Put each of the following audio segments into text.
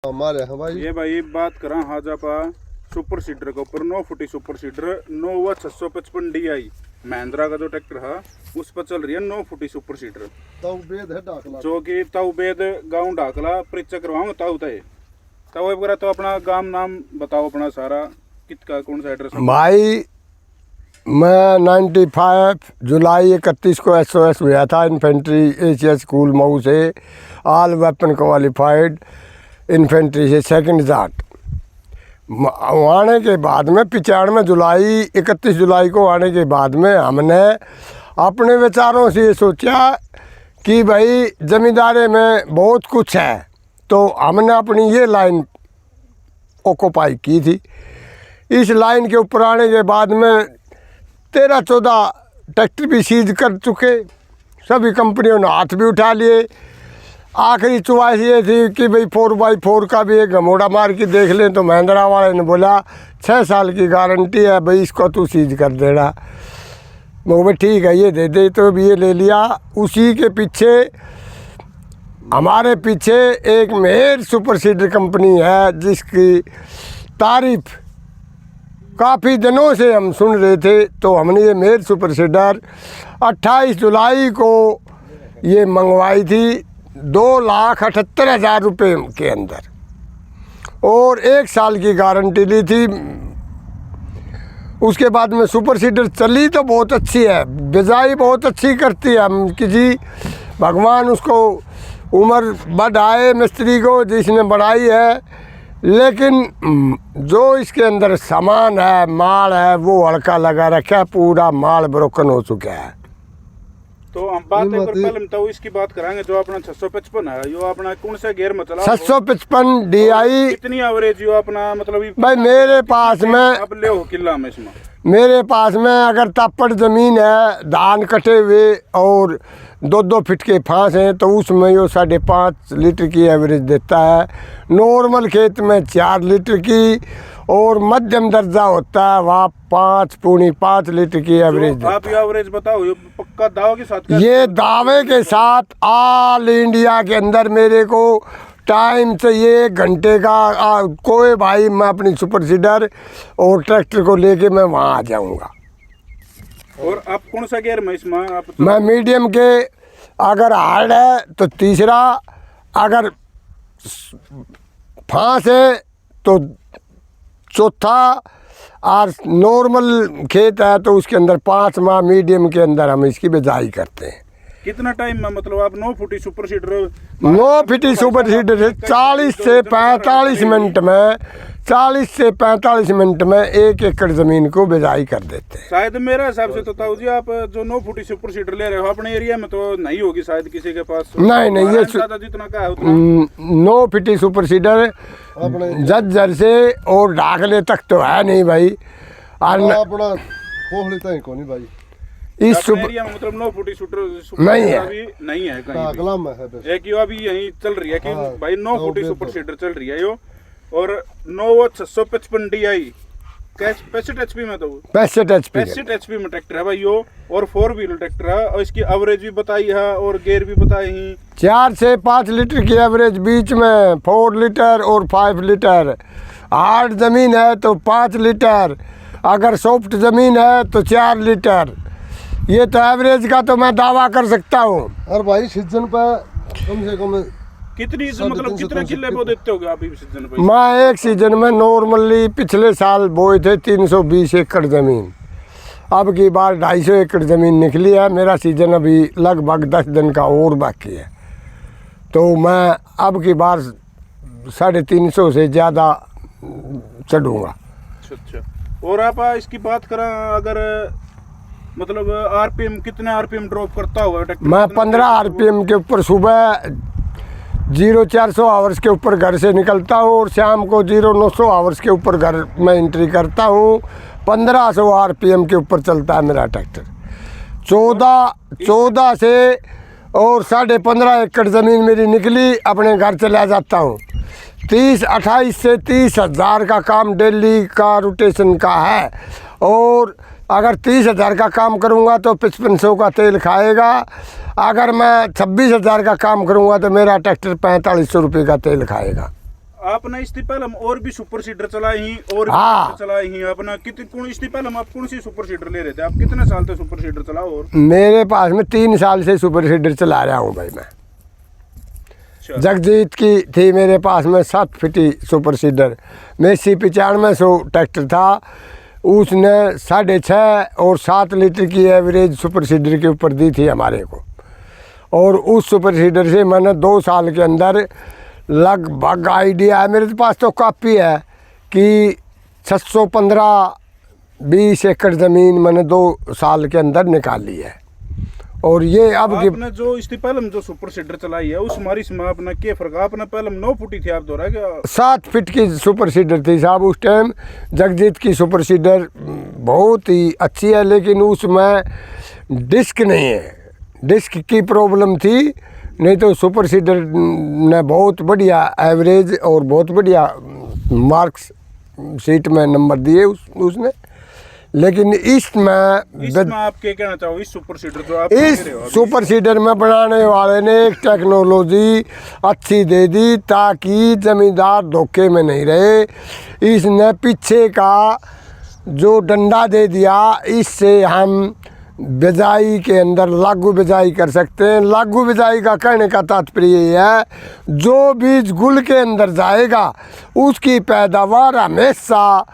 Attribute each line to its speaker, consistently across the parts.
Speaker 1: हमारे हैं भाई।
Speaker 2: ये भाई बात करा हाजापा सुपर सीडर के ऊपर 9 फुटी सुपर सीडर नोवा 655 DI महिंद्रा का जो ट्रैक्टर है उस पर चल रही है 9 फुटी सुपर सीडर
Speaker 1: तौबेद है डाकला
Speaker 2: जो कि तौबेद गांव डाकला परिचय करवाऊंगा ताऊ तय ताऊ वगैरह। तो अपना गांव नाम बताओ अपना सारा कितना कौन सा एड्रेस
Speaker 3: भाई। मैं 95 जुलाई 31 को SOS हुआ था इन्फेंट्री एशिया स्कूल मऊ से, ऑल वेपन क्वालिफाइड इन्फेंट्री से सेकंड जाट। आने के बाद में 95 जुलाई 31 जुलाई को आने के बाद में हमने अपने विचारों से ये सोचा कि भाई ज़मींदारी में बहुत कुछ है, तो हमने अपनी ये लाइन ऑक्यूपाई की थी। इस लाइन के ऊपर आने के बाद में 13-14 ट्रैक्टर भी सीज कर चुके, सभी कंपनियों ने हाथ भी उठा लिए। आखिरी चॉइस ये थी कि भाई 4x4 का भी एक घमोड़ा मार के देख लें, तो महिंद्रा वाले ने बोला 6 साल की गारंटी है भाई, इसको तू सीज कर देना। मैं भाई ठीक है ये दे दे, तो भी ये ले लिया। उसी के पीछे हमारे पीछे एक मेहर सुपर सीडर कंपनी है जिसकी तारीफ काफ़ी दिनों से हम सुन रहे थे, तो हमने ये मेहर सुपर सीडर 28 जुलाई को ये मंगवाई थी 2,78,000 रुपये के अंदर, और 1 साल की गारंटी ली थी। उसके बाद में सुपर सीडर चली तो बहुत अच्छी है, बिजाई बहुत अच्छी करती है। हम किसी भगवान उसको उम्र बढ़ाए मिस्त्री को जिसने बढ़ाई है, लेकिन जो इसके अंदर सामान है, माल है, वो हल्का लगा रखा है, पूरा माल ब्रोकन हो चुका है।
Speaker 2: तो हम बात एक बार पहले तो इसकी बात कराएंगे। जो अपना 655 है यो अपना कौन सा गियर में चला?
Speaker 3: 655 DI।
Speaker 2: कितनी एवरेज यो अपना मतलब
Speaker 3: भाई मेरे पास में
Speaker 2: अब ले हो किला में इसमें
Speaker 3: मेरे पास में अगर तापड़ ज़मीन है, धान कटे हुए और 2-2 फीट के फांस हैं, तो उसमें यो 5.5 लीटर की एवरेज देता है। नॉर्मल खेत में 4 लीटर की, और मध्यम दर्जा होता है वहाँ 5.5 लीटर की एवरेज।
Speaker 2: आप ये एवरेज बताओ, ये पक्का दावे के साथ?
Speaker 3: ये दावे के साथ ऑल इंडिया के अंदर मेरे को टाइम चाहिए 1 घंटे का। कोई भाई मैं अपनी सुपर सीडर और ट्रैक्टर को लेके मैं वहाँ आ जाऊँगा।
Speaker 2: और आप कौन सा गियर में इसमें आप?
Speaker 3: मैं मीडियम के, अगर हार्ड है तो तीसरा, अगर फांस है तो चौथा, और नॉर्मल खेत है तो उसके अंदर 5 माह मीडियम के अंदर हम इसकी बिजाई करते हैं।
Speaker 2: कितना टाइम में मतलब आप 9 फुटी सुपर सीडर
Speaker 3: 9 फीटी सुपर सीडर 40 से 45 मिनट में 1 एकड़ ज़मीन को बिजाई कर देते हैं।
Speaker 2: शायद मेरे हिसाब से तो ताऊ जी आप जो 9 फुटी सुपर सीडर ले रहे हो अपने एरिया में तो नहीं होगी शायद किसी के पास।
Speaker 3: नहीं ये
Speaker 2: जितना का है उतना
Speaker 3: 9 फीटी सुपर सीडर जज्जर से और ढाकले तक तो है नहीं भाई।
Speaker 1: अपना कोहली तक को नहीं भाई
Speaker 3: इस
Speaker 2: एरिया में मतलब 9 फुटी सुपर
Speaker 3: नहीं है,
Speaker 2: अभी नहीं है कहीं
Speaker 1: डाकला में है बस।
Speaker 2: एक यो अभी यहीं चल रही है कि भाई 9 फुटी सुपर सीडर चल रही है यो, और नोवा 655 DI 65 HP में, तो 65 HP में ट्रैक्टर है भाई यो, और 4 व्हील ट्रैक्टर है, और इसकी एवरेज भी बताई है और गियर भी बताए हैं।
Speaker 3: 4 से 5 लीटर की एवरेज, बीच में 4 लीटर और 5 लीटर। हार्ड ज़मीन है तो 5 लीटर, अगर सॉफ्ट ज़मीन है तो 4 लीटर। ये तो एवरेज का तो मैं दावा कर सकता हूँ।
Speaker 1: और भाई सीजन पर कम से कम
Speaker 2: कितनी मतलब कितने किले बो देते हो आप इस सीजन पे?
Speaker 3: मैं एक सीजन में नॉर्मली पिछले साल बोए थे 320 एकड़ ज़मीन, अब की बार 250 एकड़ ज़मीन निकली है। मेरा सीजन अभी लगभग 10 दिन का और बाकी है, तो मैं अब की बार 350 से ज़्यादा चढ़ूँगा।
Speaker 2: अच्छा। और आप इसकी बात करें अगर मतलब RPM कितने RPM ड्रॉप करता हुआ ट्रैक्टर?
Speaker 3: मैं 15 RPM के ऊपर सुबह 0400 आवर्स के ऊपर घर से निकलता हूँ, और शाम को 0900 आवर्स के ऊपर घर में एंट्री करता हूँ। 1500 RPM के ऊपर चलता है मेरा ट्रैक्टर। 14 से और 15.5 एकड़ ज़मीन मेरी निकली, अपने घर चला जाता हूँ। 28 से 30,000 का काम डेली का रोटेशन का है, और अगर 30,000 का काम करूँगा तो 5500 का तेल खाएगा। अगर मैं 26,000 का काम करूँगा तो मेरा ट्रैक्टर 4500 रुपये का तेल खाएगा।
Speaker 2: आपने इससे पहले हम और भी सुपर सीडर चलाए ही और
Speaker 3: हाँ।
Speaker 2: भी चलाए ही अपना कितने कौन इससे पहले हम आप कौन सी सुपर सीडर ले रहे थे? आप कितने साल से सुपर सीडर चलाओ? और
Speaker 3: मेरे पास में 3 साल से सुपर सीडर चला रहा हूँ भाई मैं।
Speaker 2: अच्छा।
Speaker 3: जगजीत की थी मेरे पास में 7 फीटी सुपर सीडर, मेसी 9500 ट्रैक्टर था, उसने 6.5 और 7 लीटर की एवरेज सुपर सीडर के ऊपर दी थी हमारे को। और उस सुपर सीडर से मैंने 2 साल के अंदर लगभग आइडिया है, मेरे पास तो कॉपी है कि 615-20 एकड़ ज़मीन मैंने 2 साल के अंदर निकाली है। और ये अब
Speaker 2: आपने जो इससे पहले हम जो सुपर सीडर चलाई है उस हमारी इसमें अपना क्या फर्क? आपने पहले 9 फुटी थी, आप दोहरा क्या?
Speaker 3: 7 फीट की सुपर सीडर थी साहब उस टाइम। जगजीत की सुपर सीडर बहुत ही अच्छी है, लेकिन उसमें डिस्क नहीं है, डिस्क की प्रॉब्लम थी, नहीं तो सुपर सीडर ने बहुत बढ़िया एवरेज और बहुत बढ़िया मार्क्स सीट में नंबर दिए उसने। लेकिन इसमें
Speaker 2: आप क्या कहना चाहो इस सुपर सीडर जो आप
Speaker 3: इस
Speaker 2: ले रहे हो
Speaker 3: सुपर सीडर में बनाने वाले ने एक टेक्नोलॉजी अच्छी दे दी ताकि ज़मींदार धोखे में नहीं रहे। इसने पीछे का जो डंडा दे दिया, इससे हम बिजाई के अंदर लागू बिजाई कर सकते हैं। लागू बिजाई का कहने का तात्पर्य ये है, जो बीज गुल के अंदर जाएगा उसकी पैदावार हमेशा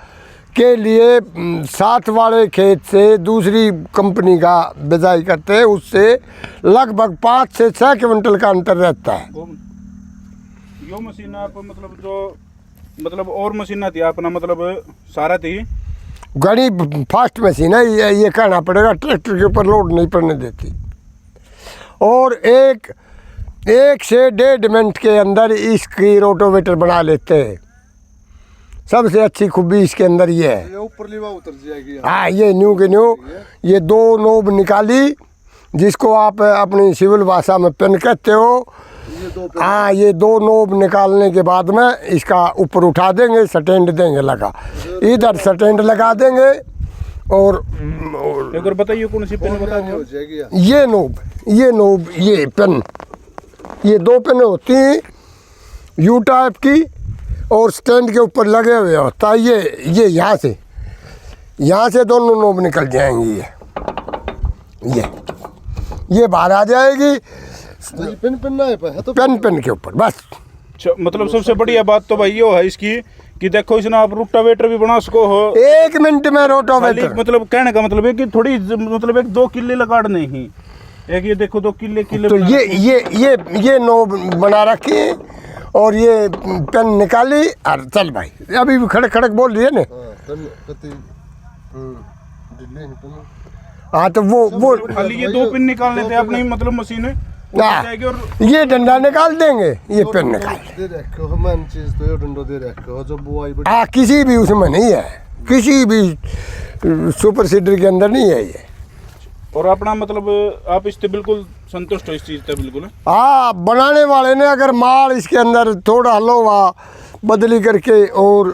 Speaker 3: के लिए साथ वाले खेत से दूसरी कंपनी का बिजाई करते हैं, उससे लगभग 5 से 6 क्विंटल का अंतर रहता है।
Speaker 2: यो मशीन आप मतलब जो मतलब और मशीन थी अपना मतलब सारा थी
Speaker 3: घनी फास्ट मशीन है, ये कहना पड़ेगा, ट्रैक्टर के ऊपर लोड नहीं पड़ने देती। और एक से 1.5 मिनट के अंदर इसकी रोटोवेटर बना लेते हैं। सबसे अच्छी खूबी इसके अंदर ये है।
Speaker 1: ये ऊपर लीवा उतर जाएगी।
Speaker 3: हाँ, ये न्यू के न्यू, ये 2 नोब निकाली, जिसको आप अपनी सिविल भाषा में पेन कहते हो। हाँ, ये 2 नोब निकालने के बाद में इसका ऊपर उठा देंगे, स्टैंड देंगे लगा, इधर स्टैंड लगा देंगे। और
Speaker 2: एक और बताइए कौन सी पेन बता दो?
Speaker 3: ये नोब ये पेन, ये 2 पेन होती हैं यू टाइप की, और स्टैंड के ऊपर लगे हुए होता है। ये यहाँ से दोनों नोब निकल जाएंगी। ये बाहर आ जाएगी पेन के ऊपर बस।
Speaker 2: मतलब सबसे बढ़िया बात तो भाई ये है इसकी कि देखो इसने आप रोटावेटर भी बना सको हो
Speaker 3: 1 मिनट में रोटावेटर।
Speaker 2: मतलब कहने का मतलब है कि थोड़ी मतलब 1-2 किले लगाड़ने ही एक ये देखो 2 किले
Speaker 3: तो ये नोब बना रखी है और ये पेन निकाली और चल भाई। अभी भी खड़क बोल रही है ना। हाँ, तो वो
Speaker 2: खाली ये 2 पिन निकालने थे अपनी मतलब मशीन है
Speaker 3: और ये डंडा निकाल देंगे, ये पेन निकाल हाँ, किसी भी उसमें नहीं है, किसी भी सुपर सीडर के अंदर नहीं है ये।
Speaker 2: और अपना मतलब आप इससे बिल्कुल संतुष्ट हो इस चीज़ से? बिल्कुल
Speaker 3: हाँ, बनाने वाले ने अगर माल इसके अंदर थोड़ा हलवा बदली करके और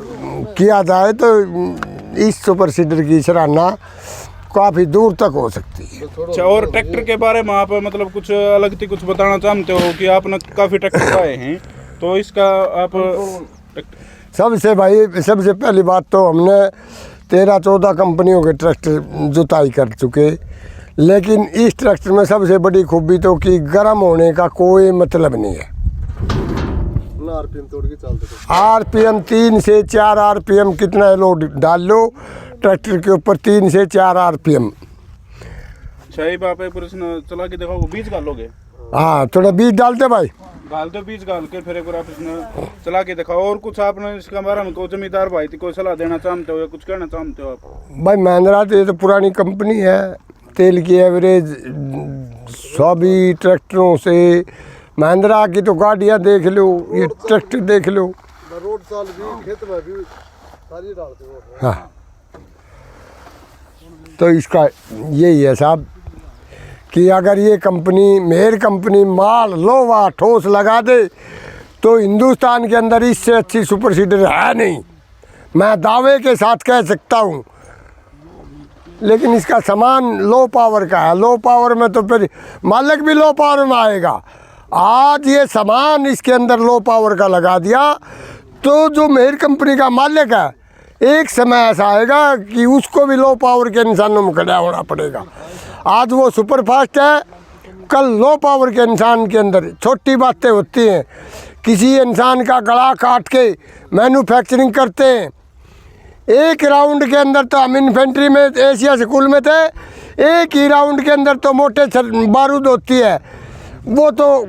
Speaker 3: किया जाए तो इस सुपर सीडर की सराहना काफ़ी दूर तक हो सकती है।
Speaker 2: अच्छा, और ट्रैक्टर के बारे में आप मतलब कुछ अलग थी कुछ बताना चाहते हो कि आपने काफ़ी ट्रैक्टर पाए हैं, तो इसका आप
Speaker 3: सबसे पहली बात तो हमने 13-14 कंपनियों के ट्रैक्टर जुताई कर चुके, लेकिन इस ट्रैक्टर में सबसे बड़ी खूबी तो कि गर्म होने का कोई मतलब नहीं है। आरपीएम 3 से 4 आरपीएम कितना लोड डाल लो ट्रैक्टर के ऊपर, 3 से 4 आरपीएम।
Speaker 2: सही बात है, प्रश्न चला के देखो बीज डालोगे?
Speaker 3: हाँ, थोड़ा बीज डालते भाई,
Speaker 2: डाल दो बीज डाल के फिर एक बार आप इसमें चला के दिखाओ। और कुछ आपने इसका बारे में कोई जमींदार भाई थी कोई सलाह देना चाहते हो या कुछ कहना चाहते हो आप?
Speaker 3: भाई महिंद्रा तो ये तो पुरानी कंपनी है, तेल की एवरेज सभी ट्रैक्टरों से महिंद्रा की तो गाड़ियाँ देख लो, ये ट्रैक्टर देख लो।
Speaker 1: रोड साल भी खेत में भी सारी डालते हो।
Speaker 3: हाँ, तो इसका यही है साहब कि अगर ये कंपनी मेयर कंपनी माल लोहा ठोस लगा दे तो हिंदुस्तान के अंदर इससे अच्छी सुपर सीडर है नहीं, मैं दावे के साथ कह सकता हूँ। लेकिन इसका सामान लो पावर का है, लो पावर में तो फिर मालिक भी लो पावर में आएगा। आज ये सामान इसके अंदर लो पावर का लगा दिया तो जो मेहर कंपनी का मालिक है, एक समय ऐसा आएगा कि उसको भी लो पावर के इंसानों में खड़ा होना पड़ेगा। आज वो सुपर फास्ट है, कल लो पावर के इंसान के अंदर छोटी बातें होती हैं। किसी इंसान का गला काट के मैन्युफैक्चरिंग करते हैं। एक राउंड के अंदर तो हम इन्फेंट्री में एशिया स्कूल में थे, एक ही राउंड के अंदर तो मोटे बारूद होती है, वो तो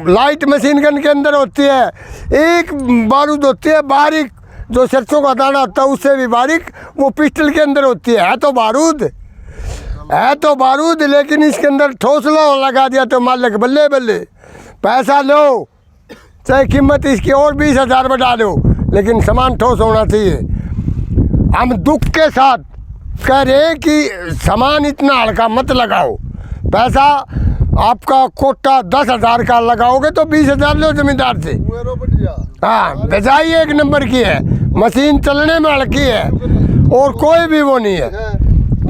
Speaker 3: लाइट मशीन गन के अंदर होती है। एक बारूद होती है बारीक, जो सरसों का दाना होता है उससे भी बारीक, वो पिस्टल के अंदर होती है तो बारूद है, तो बारूद। लेकिन इसके अंदर ठोस लो लगा दिया तो मालिक बल्ले बल्ले, पैसा लो, चाहे कीमत इसकी और 20,000 बढ़ा दो, लेकिन सामान ठोस होना चाहिए। हम दुख के साथ कह रहे हैं कि सामान इतना हल्का मत लगाओ। पैसा आपका कोटा 10,000 का लगाओगे तो 20,000 लो जमींदार से। हाँ, बजाई एक नंबर की है, मशीन चलने में हल्की है और कोई भी वो नहीं है।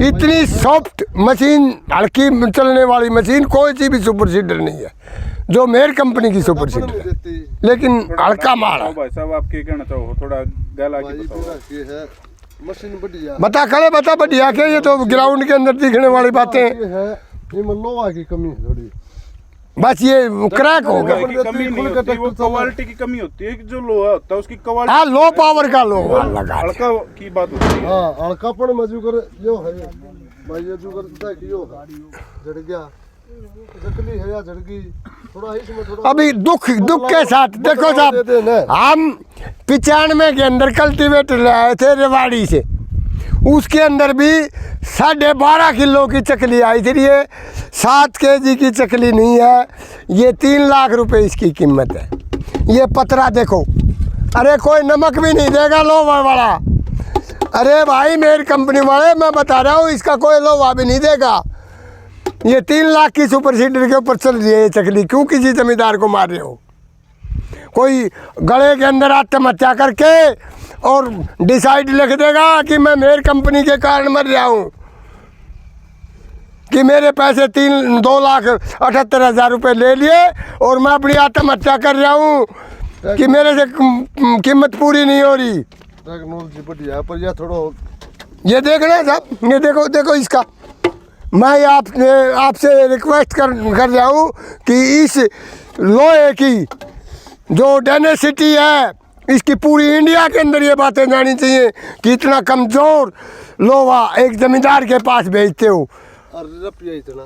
Speaker 3: इतनी सॉफ्ट मशीन, हल्की चलने वाली मशीन कोई सी भी सुपर सीडर नहीं है जो मेहर कंपनी की सुपर सीडर है, लेकिन हल्का माल है।
Speaker 2: भाई साहब आप क्या कहना चाहो, थोड़ा गला की
Speaker 1: है मशीन बढ़िया,
Speaker 3: बता करे बता बढ़िया के, ये तो ग्राउंड के अंदर दिखने वाली बातें हैं।
Speaker 1: ये लोहा की कमी है थोड़ी,
Speaker 3: बस ये क्रैक हो गया।
Speaker 2: कमी नहीं होती, वो क्वालिटी की कमी होती है कि जो लोहा होता है उसकी क्वालिटी।
Speaker 3: हाँ, लो पावर का लोहा लगा।
Speaker 2: हल्का की बात होती है।
Speaker 1: हाँ, हल्कापन में जो कर जो है भाई, ये जो करता है कि यो झड़ गया, झकली है या झड़ गई, थोड़ा इसमें थोड़ा
Speaker 3: अभी दुख के साथ देखो साहब, हम 95 के अंदर कल्टीवेटर ले आए थे रेवाड़ी से, उसके अंदर भी 12.5 किलो की चकली आई थी। ये 7 kg की चकली नहीं है, ये 3 लाख रुपए इसकी कीमत है। ये पतरा देखो, अरे कोई नमक भी नहीं देगा लोहा वाला। अरे भाई मेरी कंपनी वाले, मैं बता रहा हूँ, इसका कोई लोहा भी नहीं देगा। ये 3 लाख की सुपर सीडर के ऊपर चल रही है ये चकली। क्यों किसी जमींदार को मार रहे हो? कोई गले के अंदर आत्महत्या करके और डिसाइड लिख देगा कि मैं मेरी कंपनी के कारण मर रहा हूँ, कि मेरे पैसे 2,78,000 रुपये ले लिए और मैं अपनी आत्महत्या कर रहा हूँ कि मेरे से कीमत पूरी नहीं हो रही।
Speaker 1: टेक्नोलॉजी बढ़िया है, पर यह थोड़ा
Speaker 3: ये देखना साहब, ये देखो देखो इसका। मैं आपसे रिक्वेस्ट कर रहा हूँ कि इस लोहे की जो डेंसिटी है, इसकी पूरी इंडिया के अंदर ये बातें जानी चाहिए कि इतना कमज़ोर लोहा एक ज़मींदार के पास भेजते हो।
Speaker 1: और रुपया इतना,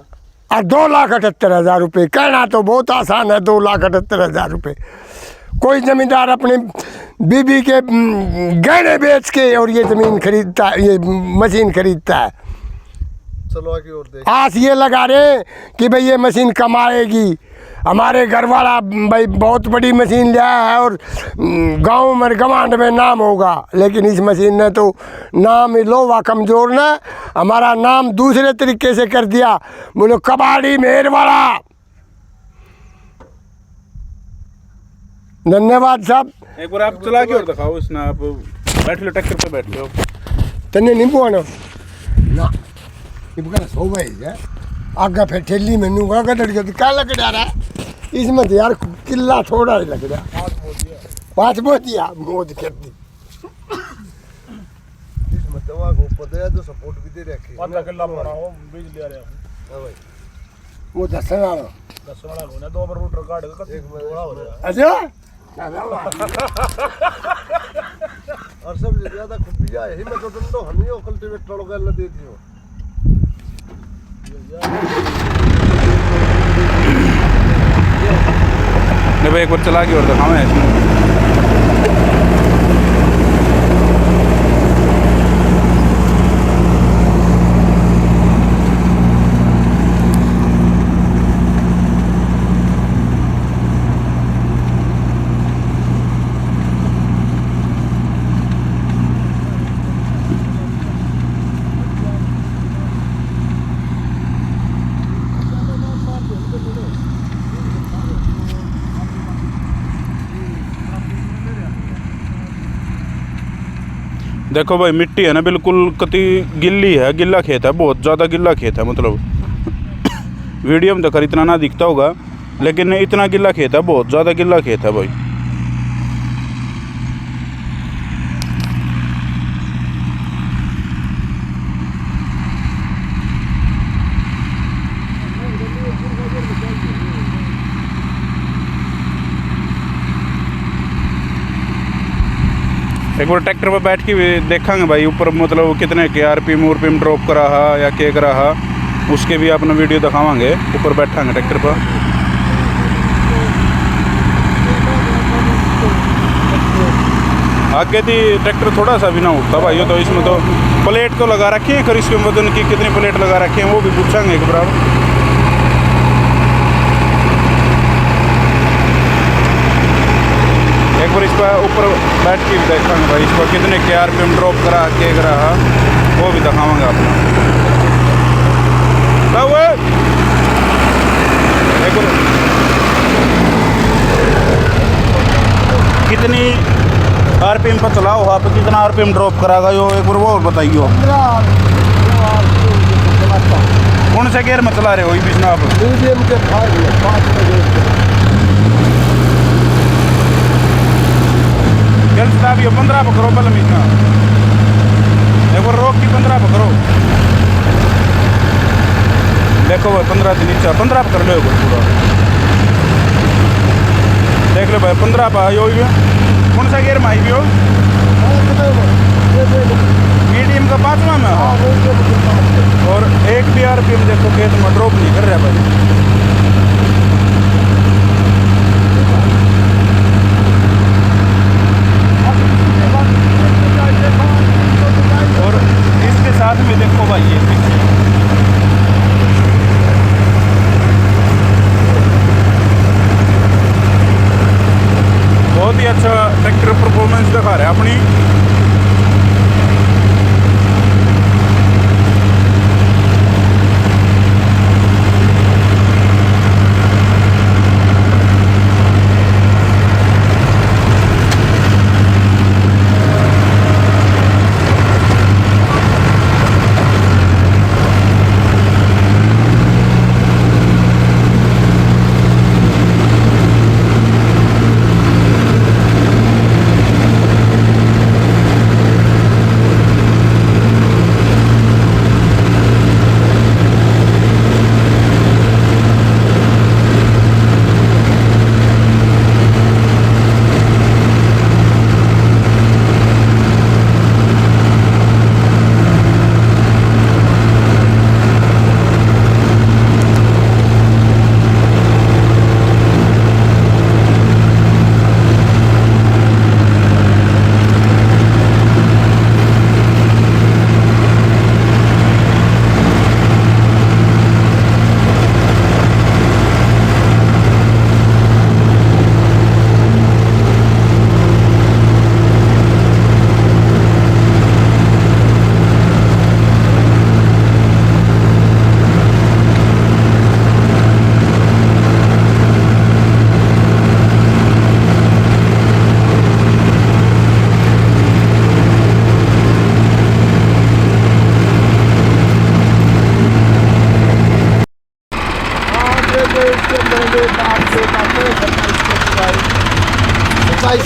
Speaker 3: और 2,78,000 रुपये कहना तो बहुत आसान है। 2,78,000 रुपये कोई ज़मींदार अपने बीबी के गहने बेच के और ये ज़मीन खरीदता, ये मशीन खरीदता है।
Speaker 1: चलो आगे और देख,
Speaker 3: आस ये लगा रहे कि भाई ये मशीन कमाएगी, हमारे घर वाला भाई बहुत बड़ी मशीन लिया है और गांव में गवांड में नाम होगा। लेकिन इस मशीन ने तो नाम ही लोहा कमज़ोर ने हमारा नाम दूसरे तरीके से कर दिया, बोलो कबाड़ी मेहर वाला। धन्यवाद साहब।
Speaker 2: एक बार आप चला के और दिखाओ इसने, आप बैठ लो ट्रैक्टर पे बैठ लो।
Speaker 3: तन्ने नींबू आना ना, नींबू का सो भाई है आगे फिर ठेली में नूंगा गड़ गया तो क्या लग रहा है इसमें? तो यार किला थोड़ा ही लग रहा, 5 बोतिया मोद कर दी।
Speaker 1: इसमें दवा को पता है जो सपोर्ट भी दे रखी
Speaker 4: 15 किलो बनाओ, बीज ले आ रहे हैं।
Speaker 1: हां भाई,
Speaker 3: वो 10 वाला
Speaker 4: 10 वाला होना, 2 बार रूटर काट के एक में बड़ा हो जाएगा।
Speaker 3: अच्छा
Speaker 1: और सबसे ज्यादा खुफिया यही में तो दंडो हनियो कल्टीवेटर लोग गल दे दियो।
Speaker 2: नहीं भाई, एक बार चला के और दिखाओ इसमें। देखो भाई मिट्टी है ना बिल्कुल कति गिल्ली है, गिल्ला खेत है, बहुत ज़्यादा गिल्ला खेत है। मतलब वीडियो में देखकर इतना ना दिखता होगा, लेकिन इतना गिल्ला खेत है, बहुत ज़्यादा गिल्ला खेत है भाई। एक बार ट्रैक्टर पर बैठ के भी देखेंगे भाई ऊपर मतलब कितने के आरपीएम ड्रॉप करा हा या के करा हा, उसके भी अपना वीडियो दिखावांगे। ऊपर बैठांगे ट्रैक्टर पर। आगे थी ट्रैक्टर थोड़ा सा भी ना उठता भाई, तो इसमें तो प्लेट तो लगा रखी है, खैर इसके वजन की कितनी प्लेट लगा रखी है वो भी पूछेंगे एक बार। एक बार इस पर ऊपर बैठ के भी देखेंगे भाई, इस पर कितने के आरपीएम ड्रॉप करा के रहा वो भी दिखावांगे अपना। एक बार कितनी आरपीएम पर चलाओ, आप कितना आरपीएम ड्रॉप करागा यो एक बार वो बताइयो। कौन से गियर में चला रहे हो ये बीच में आप?
Speaker 3: मीडियम के 5
Speaker 2: जल्द अभी 15 पर करो पहले बीच में, एक बार रोक की 15 पर करो। देखो भाई 15 से नीचे 15 पर कर लो एक बार पूरा, देख लो भाई 15 पर यो। कौन सा गियर में आई भी हो? मीडियम का 5वां में। और एक भी आरपीएम देखो खेत में ड्रॉप नहीं कर रहा भाई। और इसके साथ में देखो भाई ये पीछे बहुत ही अच्छा ट्रैक्टर परफॉर्मेंस दिखा रहा है अपनी।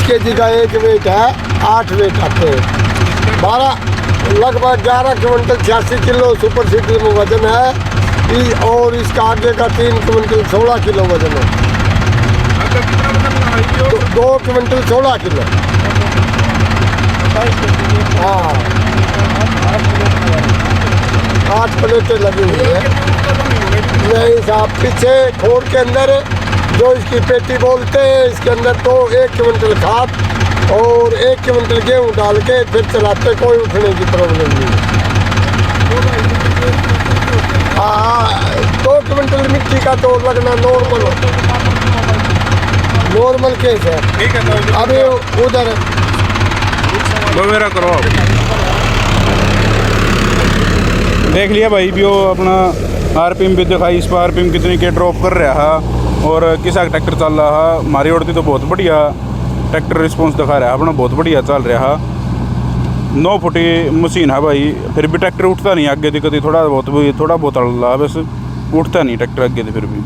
Speaker 3: के का एक वेट है, 8 वेट आते हैं। 12 लगभग 11 क्विंटल 86 किलो सुपर सीटर में वजन है। और इसका आगे का 3 क्विंटल 16 किलो वजन है। 2 क्विंटल 16 किलो। हाँ 8 प्लेटें लगी हुई है। नहीं साहब, पीछे खोर के अंदर जो इसकी पेटी बोलते हैं, इसके अंदर तो 1 क्विंटल खाद और 1 क्विंटल गेहूँ डाल के फिर चलाते, कोई उठने की प्रॉब्लम नहीं है। हाँ 2 क्विंटल मिट्टी का तो लगना नॉर्मल केस है।
Speaker 2: ठीक है, तो
Speaker 3: अभी उधर
Speaker 2: वगैरह करो। देख लिया भाई भी अपना आरपीएम भी दिखाई, इस पर आरपीएम कितनी के ड्रॉप कर रहा है और किसा ट्रैक्टर चल रहा है। हमारी ओर तो बहुत बढ़िया ट्रैक्टर रिस्पॉन्स दिखा रहा है अपना, बहुत बढ़िया चल रहा है। 9 फुटी मशीन है भाई, फिर भी ट्रैक्टर उठता नहीं आगे थी, कभी थोड़ा बहुत चल रहा है, बस उठता नहीं ट्रैक्टर आगे थी फिर भी।